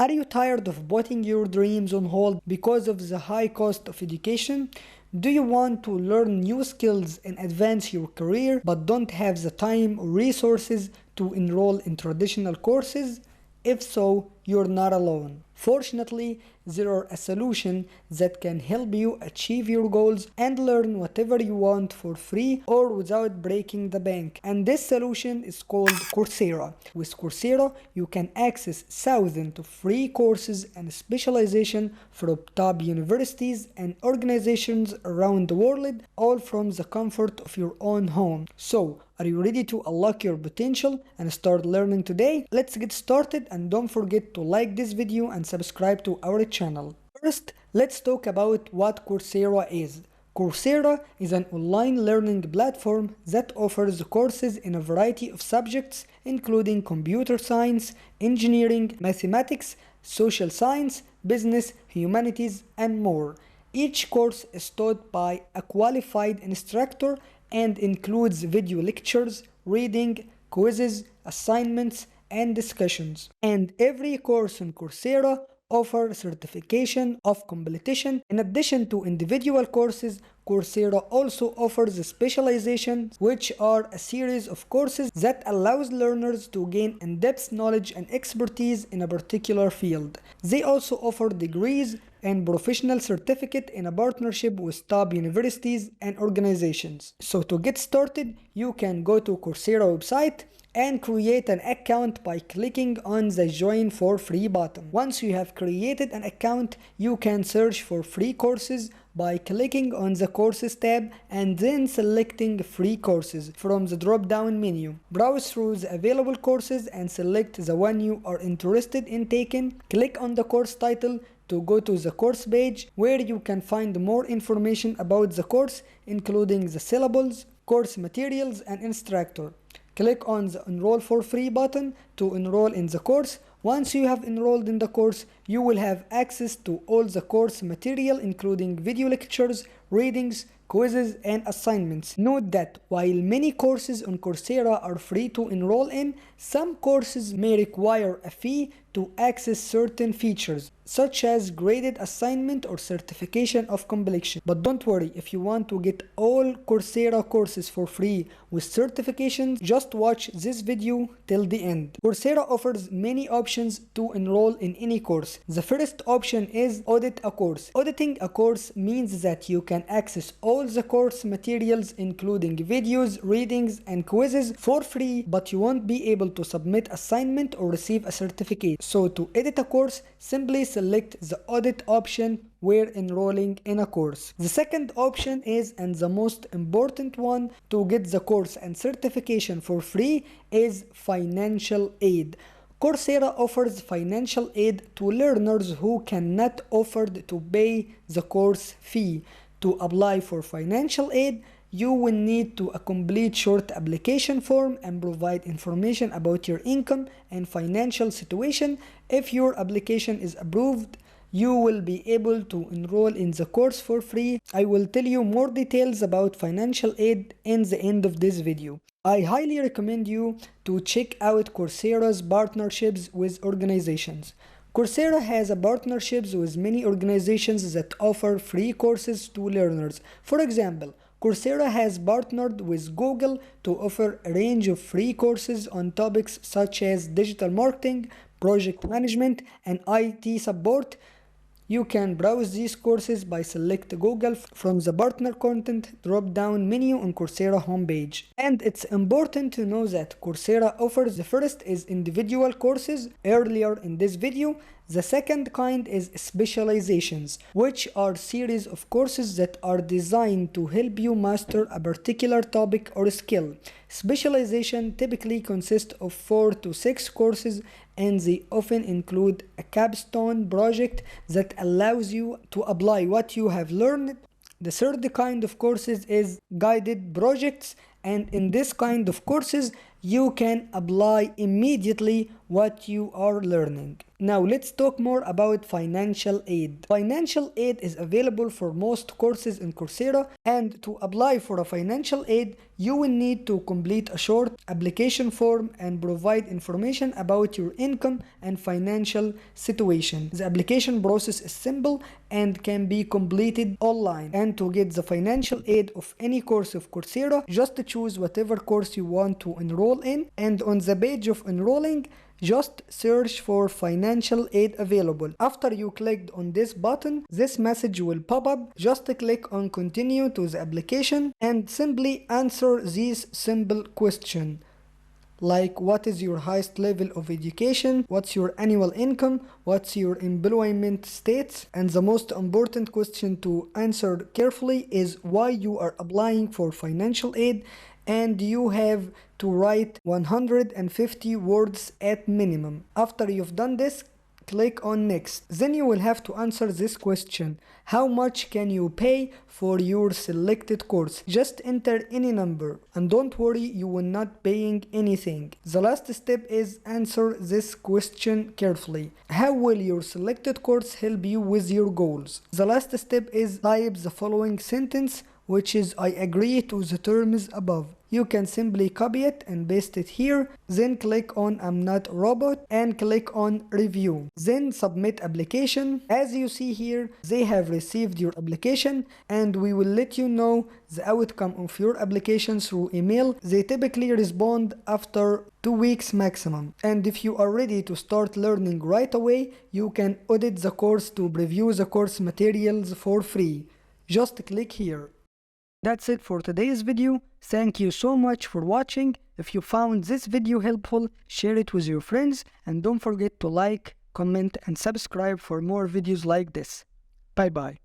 Are you tired of putting your dreams on hold because of the high cost of education? Do you want to learn new skills and advance your career but don't have the time or resources to enroll in traditional courses? If so, you're not alone. Fortunately, there are a solution that can help you achieve your goals and learn whatever you want for free or without breaking the bank. And this solution is called Coursera. With Coursera, you can access thousands of free courses and specialization from top universities and organizations around the world, all from the comfort of your own home. So, are you ready to unlock your potential and start learning today? Let's get started, and don't forget to like this video and subscribe to our channel. First, let's talk about what Coursera is. Coursera is an online learning platform that offers courses in a variety of subjects, including computer science, engineering, mathematics, social science, business, humanities, and more. Each course is taught by a qualified instructor and includes video lectures, reading, quizzes, assignments, and discussions. And every course on Coursera offers certification of completion. In addition to individual courses, Coursera also offers specializations, which are a series of courses that allows learners to gain in-depth knowledge and expertise in a particular field. They also offer degrees and professional certificate in a partnership with top universities and organizations. So to get started, you can go to Coursera website and create an account by clicking on the join for free button. Once you have created an account, you can search for free courses by clicking on the courses tab and then selecting free courses from the drop down menu. Browse through the available courses and select the one you are interested in taking. Click on the course title to go to the course page, where you can find more information about the course, including the syllabus, course materials, and instructor. Click on the enroll for free button to enroll in the course. Once you have enrolled in the course, you will have access to all the course material, including video lectures, readings, quizzes, and assignments. Note that while many courses on Coursera are free to enroll in, some courses may require a fee to access certain features, such as graded assignment or certification of completion. But don't worry, if you want to get all Coursera courses for free with certifications, just watch this video till the end. Coursera offers many options to enroll in any course. The first option is audit a course. Auditing a course means that you can access all the course materials, including videos, readings, and quizzes for free, but you won't be able to submit assignment or receive a certificate. So to edit a course, simply select the audit option where enrolling in a course. The second option is, and the most important one to get the course and certification for free, is financial aid. Coursera offers financial aid to learners who cannot afford to pay the course fee. To apply for financial aid, you will need to complete short application form and provide information about your income and financial situation. If your application is approved, you will be able to enroll in the course for free. I will tell you more details about financial aid in the end of this video. I highly recommend you to check out Coursera's partnerships with organizations. Coursera has partnerships with many organizations that offer free courses to learners. For example, Coursera has partnered with Google to offer a range of free courses on topics such as digital marketing, project management, and IT support. You can browse these courses by selecting Google from the partner content drop-down menu on Coursera homepage. And it's important to know that Coursera offers: the first is individual courses earlier in this video. The second kind is specializations, which are series of courses that are designed to help you master a particular topic or skill. Specialization typically consists of 4 to 6 courses, and they often include a capstone project that allows you to apply what you have learned. The third kind of courses is guided projects, and in this kind of courses, you can apply immediately what you are learning. Now let's talk more about financial aid. Financial aid is available for most courses in Coursera, and to apply for a financial aid, you will need to complete a short application form and provide information about your income and financial situation. The application process is simple and can be completed online. And to get the financial aid of any course of Coursera, just choose whatever course you want to enroll in, and on the page of enrolling, just search for financial aid available. After you clicked on this button, this message will pop up. Just click on continue to the application and simply answer these simple questions. Like, what is your highest level of education? What's your annual income? What's your employment status? And the most important question to answer carefully is why you are applying for financial aid, and you have to write 150 words at minimum. After you've done this, click on next. Then you will have to answer this question: how much can you pay for your selected course? Just enter any number, and don't worry, you will not paying anything. The last step is answer this question carefully: how will your selected course help you with your goals? The last step is type the following sentence, which is I agree to the terms above. You can simply copy it and paste it here, then click on I'm not a robot and click on review. Then submit application. As you see here, they have received your application, and we will let you know the outcome of your application through email. They typically respond after 2 weeks maximum. And if you are ready to start learning right away, you can audit the course to preview the course materials for free. Just click here. That's it for today's video. Thank you so much for watching. If you found this video helpful, share it with your friends, and don't forget to like, comment, and subscribe for more videos like this. Bye bye.